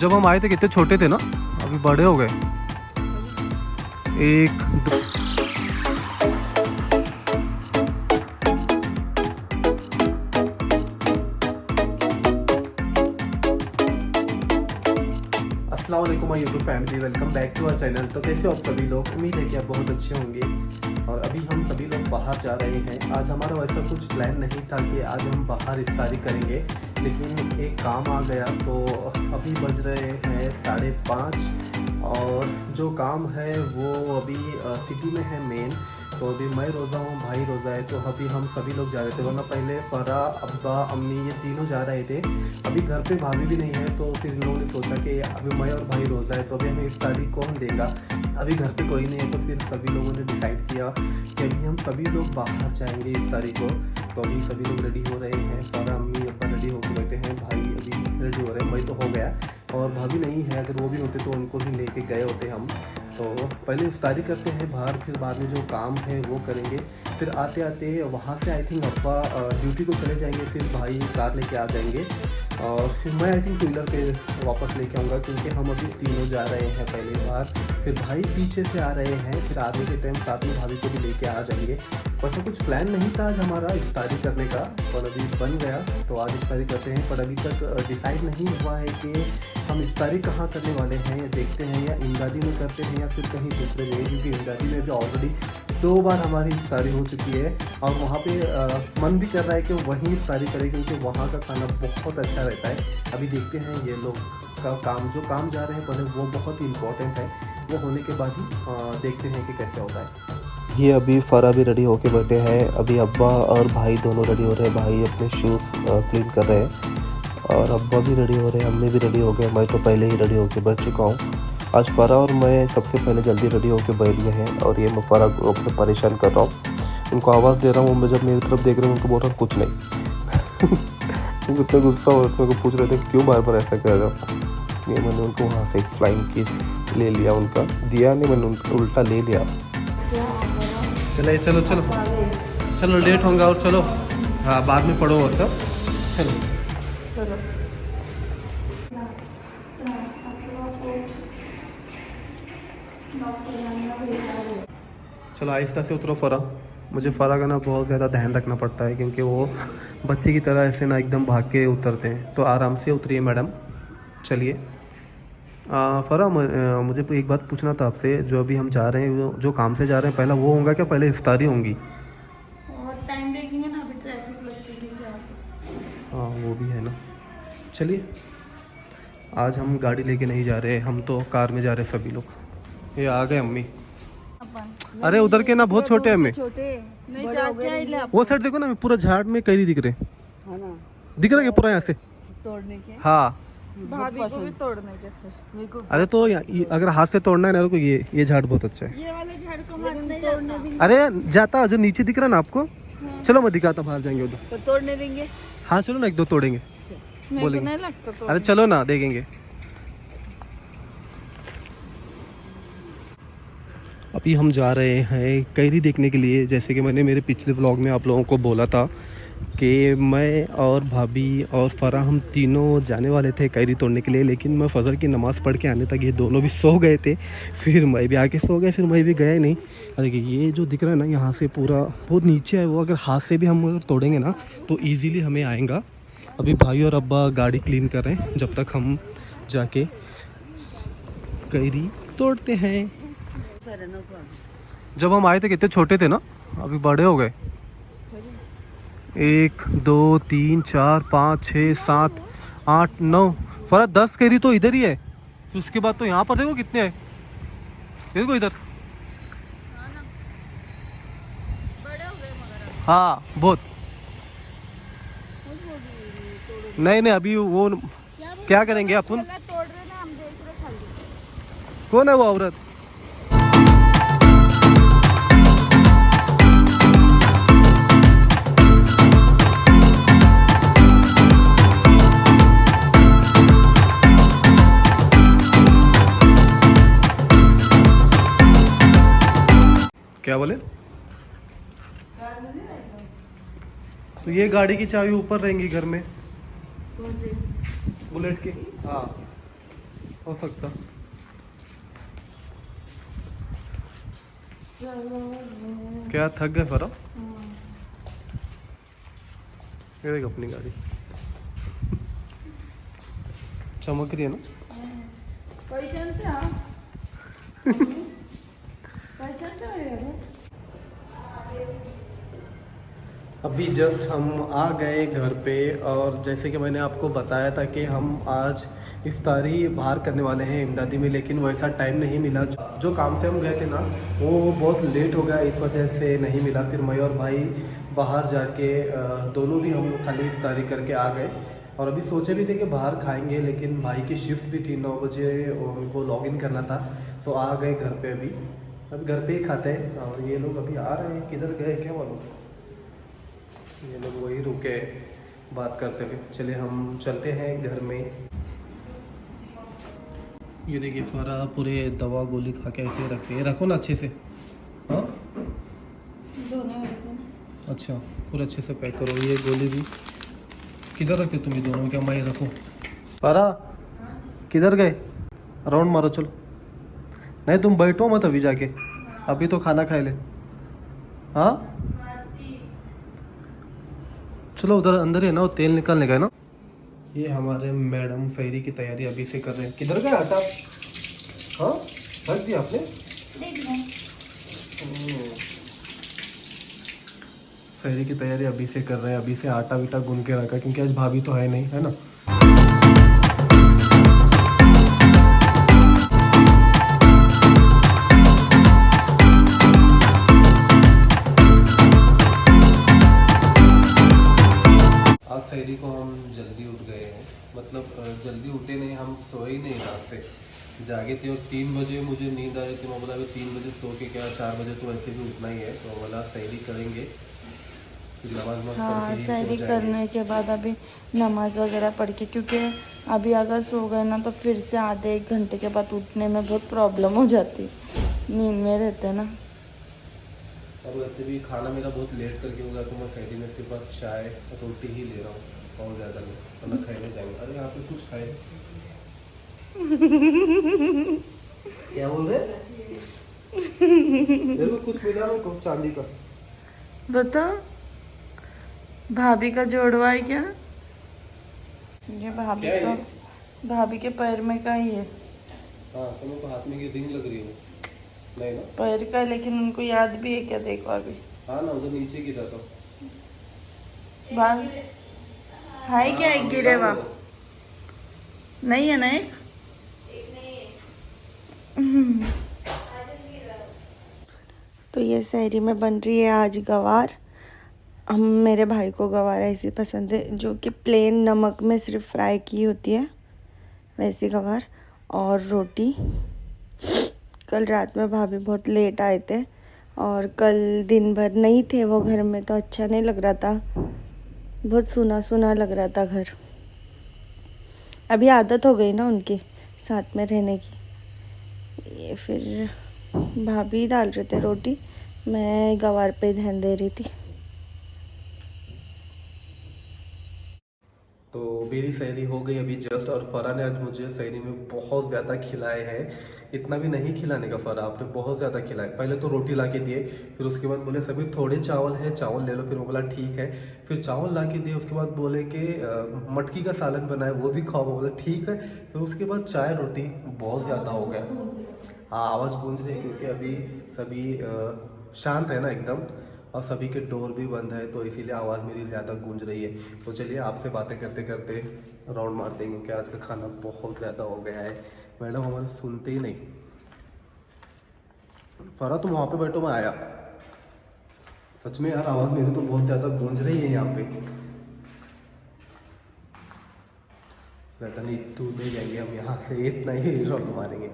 जब हम आए थे कितने छोटे थे ना, अभी बड़े हो गए। एक दो अस्सलाम वालेकुम my YouTube family, welcome back to our channel. तो कैसे हो आप सभी लोग? उम्मीद है कि आप बहुत अच्छे होंगे। और अभी हम सभी लोग बाहर जा रहे हैं। आज हमारा वैसा कुछ प्लान नहीं था कि आज हम बाहर इफ्तारी करेंगे, लेकिन एक काम आ गया। तो अभी बज रहे हैं 5:30 और जो काम है वो अभी सिटी में है मेन। तो अभी मैं रोज़ा हूँ, भाई रोज़ा है। तो अभी हम सभी लोग जा रहे थे, वरना पहले फरा, अब्बा, अम्मी ये तीनों जा रहे थे। अभी घर पे भाभी भी नहीं है, तो फिर इन लोगों ने सोचा कि अभी मैं और भाई रोज़ा है, तो अभी हमें इफ्तारी कौन देगा। अभी घर पे कोई नहीं है, तो फिर सभी लोगों ने डिसाइड किया कि अभी हम सभी लोग बाहर जाएंगे इफ्तारी को। तो अभी सभी लोग रेडी हो रहे हैं। फरा, अम्मी, अब्बा रेडी होकर बैठे हैं, भाई अभी रेडी हो रहे हैं। मैं तो हो गया और भाभी नहीं है। अगर वो भी होते तो उनको भी लेके गए होते हम। तो पहले इफ्तारी करते हैं बाहर, फिर बाद में जो काम है वो करेंगे। फिर आते आते वहाँ से आई थिंक अब्बा ड्यूटी को चले जाएंगे, फिर भाई कार लेके आ जाएंगे। और फिर मैं आई थिंक टू व्हीलर पे वापस लेके आऊँगा, क्योंकि हम अभी तीनों जा रहे हैं पहली बार। फिर भाई पीछे से आ रहे हैं, फिर आधे के टाइम साथ में भाभी को भी लेके आ जाएंगे। वैसे कुछ प्लान नहीं था आज हमारा इफ्तारी करने का, पर अभी बन गया तो आज इफ्तारी करते हैं। पर अभी तक डिसाइड नहीं हुआ है कि हम इफ्तारी कहाँ करने वाले हैं। देखते हैं, या इमदादी में करते हैं या फिर कहीं दूसरे जगह, क्योंकि इमदादी में भी ऑलरेडी 2 बार हमारी इफ्तारी हो चुकी है। और वहाँ पे मन भी कर रहा है कि वहीं इफ्तारी करें, क्योंकि वहाँ का खाना बहुत अच्छा रहता है। अभी देखते हैं ये लोग का काम, जो काम जा रहे हैं पहले वो बहुत ही इम्पोर्टेंट है। वो होने के बाद ही देखते हैं कि कैसे होता है। ये अभी फरा भी रेडी होके बैठे हैं। अभी अब्बा और भाई दोनों रेडी हो रहे हैं। भाई अपने शूज़ क्लीन कर रहे हैं और अब्बा भी रेडी हो रहे हैं, अम्मी भी रेडी हो गए। मैं तो पहले ही रेडी होके बैठ चुका हूँ। आज फरा और मैं सबसे पहले जल्दी रेडी होके बैठ गए हैं और ये मैं फरा को से परेशान कर रहा हूँ। इनको आवाज़ दे रहा हूँ, मैं जब मेरी तरफ देख रहे हैं उनको बोल रहा हूँ कुछ नहीं। इतना गुस्सा हो, मेरे को पूछ रहे थे क्यों बार बार ऐसा कर रहा हूँ। ये मैंने उनको वहाँ से एक फ्लाइंग किस ले लिया, उनका दिया नहीं, मैंने उनका उल्टा ले लिया। चलो चलो चलो चलो, लेट होगा और चलो। हाँ, बाद में पढ़ो वो सब। चलो चलो चलो, आहिस्ता से उतरो फरा। मुझे फरा का ना बहुत ज़्यादा ध्यान रखना पड़ता है, क्योंकि वो बच्चे की तरह ऐसे ना एकदम भाग के उतरते हैं। तो आराम से उतरिए मैडम। चलिए फरा, मुझे एक बात पूछना था आपसे। जो अभी हम जा रहे हैं, जो काम से जा रहे हैं, पहला वो होगा क्या, पहले इफ्तारी होंगी? और टाइम देखेंगे ना, अभी ट्रैफिक लगती थी क्या। हाँ, वो भी है ना। चलिए, आज हम गाड़ी लेके नहीं जा रहे, हम तो कार में जा रहे सभी लोग। ये आ गए अम्मी। अरे उधर के ना बहुत छोटे हैं हमें। नहीं जाके वो साइड देखो ना, पूरा झाड़ में कैरी दिख रहे है ना, दिख रहा है पूरा यहाँ से। तोड़ने के हाँ, भाभी को भी तोड़ने के थे। मेरे को अरे तो अगर हाथ से तोड़ना है ना को, ये झाड़ बहुत अच्छा है। ये वाले झाड़ को लेकिन नहीं तोड़ने देंगे अरे जाता जो नीचे दिख रहा है ना आपको, चलो मैं दिखाता, बाहर जाएंगे उधर। तो तोड़ने देंगे। हाँ चलो ना, 1-2 तोड़ेंगे, मेरे को नहीं लगता तो। अरे चलो ना, देखेंगे। अभी हम जा रहे हैं कैरी देखने के लिए। जैसे कि मैंने मेरे पिछले व्लॉग में आप लोगों को बोला था कि मैं और भाभी और फरा हम तीनों जाने वाले थे कैरी तोड़ने के लिए, लेकिन मैं फजर की नमाज़ पढ़ के आने तक ये दोनों भी सो गए थे। फिर मैं भी आके सो गया, फिर मैं भी गया ही नहीं। देखिए ये जो दिख रहा है ना, यहाँ से पूरा बहुत नीचे है वो। अगर हाथ से भी हम अगर तोड़ेंगे ना तो ईज़िली हमें आएगा। अभी भाई और अब्बा गाड़ी क्लीन कर रहे हैं, जब तक हम जाके कैरी तोड़ते हैं। जब हम आए थे कितने छोटे थे ना, अभी बड़े हो गए। 1 2 3 4 5 6 7 8 9 फरा 10 कैरी तो इधर ही है। फिर उसके बाद तो यहाँ पर देखो कितने हैं, देखो इधर। हाँ बहुत। नहीं नहीं, अभी वो क्या करेंगे अपन। तोड़ रहे ना, हम देख रहे खाली। कौन है वो औरत? क्या बोले? तो ये गाड़ी की चाबी ऊपर रहेंगी घर में, बुलेट की। हाँ, हो सकता। क्या थक गए फरा? ये देख अपनी गाड़ी चमक रही है ना। पहचानते हो? अभी जस्ट हम आ गए घर पे, और जैसे कि मैंने आपको बताया था कि हम आज इफ्तारी बाहर करने वाले हैं इमदादी में, लेकिन वैसा टाइम नहीं मिला। जो काम से हम गए थे ना वो बहुत लेट हो गया, इस वजह से नहीं मिला। फिर मैं और भाई बाहर जाके दोनों भी हम खाली इफ्तारी करके आ गए, और अभी सोचे भी थे कि बाहर खाएंगे, लेकिन भाई की शिफ्ट भी थी 9 बजे, उनको लॉगिन करना था, तो आ गए घर पे। अभी घर पे ही खाते हैं। और ये लोग अभी आ रहे हैं, किधर गए क्या मालूम। ये लोग वही रुके बात करते हुए। चलिए हम चलते हैं घर में। ये देखिए फरा पूरे दवा गोली खा के ऐसे रखते हैं, रखो ना अच्छे से। हाँ अच्छा, पूरे अच्छे से पैक करो। ये गोली भी किधर रखते तुम ये दोनों? क्या मैं रखूँ? फरा किधर गए? राउंड मारो चलो। नहीं तुम बैठो मत अभी जाके, अभी तो खाना खाए ले। हाँ चलो उधर अंदर ही है ना, वो तेल निकालने का है ना। ये हमारे मैडम सहरी की तैयारी अभी से कर रहे हैं। किधर गया आटा? हाँ रख दिया आपने? सहरी की तैयारी अभी से कर रहे हैं, अभी से आटा विटा गूंद के रखा, क्योंकि आज भाभी तो है नहीं, है ना। आज सहरी को हम जल्दी उठ गए हैं, मतलब जल्दी उठे नहीं, हम सोए ही नहीं रात से, जागे थे। और 3 बजे मुझे नींद आई थी। मैं बोला अभी 3 बजे सो के क्या 4 बजे तो वैसे भी उठना ही है, तो बोला सहरी करेंगे फिर नमाज हाँ सहरी करने के बाद अभी नमाज वगैरह पढ़ के, क्योंकि अभी अगर सो गए ना तो फिर से आधे 1 घंटे के बाद उठने में बहुत प्रॉब्लम हो जाती, नींद में रहते ना। और वैसे भी खाना मेरा बहुत लेट करके होगा, तो मैं सहरी में सिर्फ आज चाय रोटी ही ले रहा हूँ, और ज़्यादा नहीं, वरना खाने जाएंगे। अरे यहाँ पे कुछ खाए क्या बोल रहे? देखो कुछ मिला मेरे को चांदी का। बताओ भाभी का जोड़वा है क्या? ये भाभी क्या है का, ये? भाभी के पैर में का ही है। हाँ तो मेरे को हाथ में की रिंग लग रही है। नहीं ना पैर का है, लेकिन उनको याद भी है क्या? देखो अभी। हाँ ना, उधर नीचे गिरा था। भाभी है क्या? एक गिरे हुआ नहीं है ना? एक तो ये सहरी में बन रही है आज गवार। हम मेरे भाई को गवार ऐसी पसंद है, जो कि प्लेन नमक में सिर्फ फ्राई की होती है, वैसी गवार। और रोटी। कल रात में भाभी बहुत लेट आए थे, और कल दिन भर नहीं थे वो घर में, तो अच्छा नहीं लग रहा था, बहुत सूना सूना लग रहा था घर। अभी आदत हो गई ना उनकी साथ में रहने की। ये फिर भाभी डाल रहे थे रोटी, मैं गवार पे ध्यान दे रही थी। तो मेरी सहरी हो गई अभी जस्ट, और फरा ने आज मुझे सहरी में बहुत ज़्यादा खिलाए हैं। इतना भी नहीं खिलाने का फरा, आपने बहुत ज़्यादा खिलाए। पहले तो रोटी ला के दिए, फिर उसके बाद बोले सभी थोड़े चावल है, चावल ले लो। फिर मैं बोला ठीक है, फिर चावल ला के दिए। उसके बाद बोले कि मटकी का सालन बनाए, वो भी खाओ। बोला ठीक है। फिर उसके बाद चाय रोटी, बहुत ज़्यादा हो गया। हाँ आवाज़ गूंज रही है, क्योंकि अभी सभी शांत है ना एकदम, और सभी के डोर भी बंद है, तो इसीलिए आवाज़ मेरी ज़्यादा गूंज रही है। तो चलिए आपसे बातें करते करते राउंड मारते हैं, क्योंकि आज का खाना बहुत ज़्यादा हो गया है। मैडम हमारे सुनते ही नहीं। फरा तुम वहाँ पे बैठो, मैं आया। सच में यार आवाज़ मेरी तो बहुत ज़्यादा गूंज रही है यहाँ पे। रहता नहीं तू ले जाएंगे हम यहाँ से, इतना ही राउंड मारेंगे।